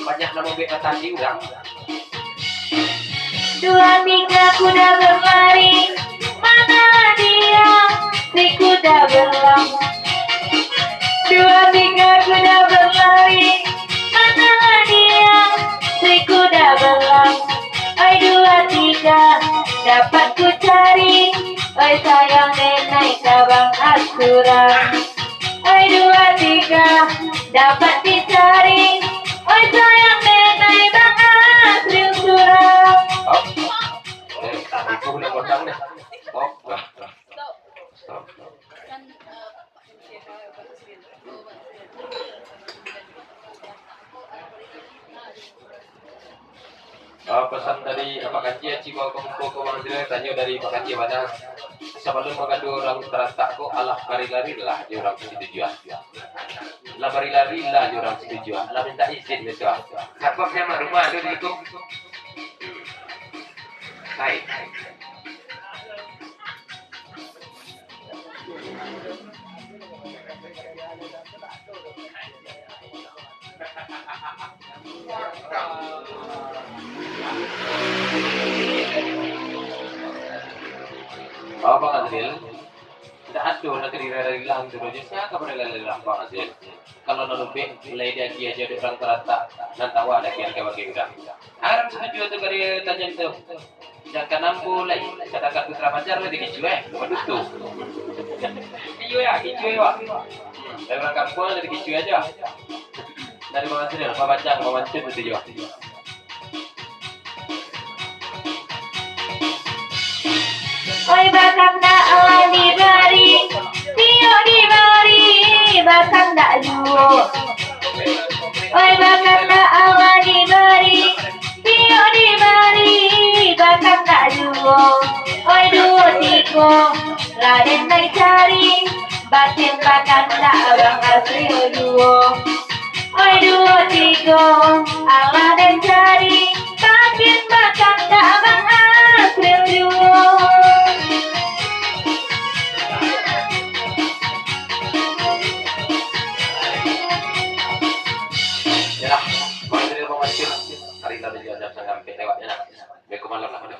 banyak nama bek tadi orang. 2, 3 kuda berlari, mana dia si kuda belang. 2, 3 kuda berlari, mana dia si kuda belang. Oi 2, 3 dapat ku cari, oi sayang nenek kabang asuran. Oi 2, 3 dapat dicari, oi sayang nenek bang asri usuran. Ibu udah kodang deh. Stop. Pesan dari Pak Kanci, Ciba Kompo Mandiri tanya dari Pak Kanci mana? Sebelum mengadu orang teratak kok alah lari-lari lah di orang setuju. Lah lari-lari lah di orang setuju. Lah minta izin betul. Sebabnya mak rumah ada di itu. Baik. Bang Azril, tidak ada nak dari lang dulu je. Siapa pada lelah Bang Azril? Kalau nolubek, mulai dia aja orang terata dan tawa lagi yang bagi orang. Harap setuju tu dari tanya tu. Jangan nampu lagi. Katakan putra pacar lagi kicu Waduh tu. Kicu ya. Dari orang kampung lagi kicu aja. Dari Bang Azril, Pak Bacang, Pak Mancun itu juga. Oi bakam dak ala diberi, tio diberi, bakam dak luo. Oi bakam dak ala diberi, tio diberi, bakam dak luo. Oi 2, 3 Raden naik cari, batin bakam dak abang asri duo. Oi 2, 3 ala den cari,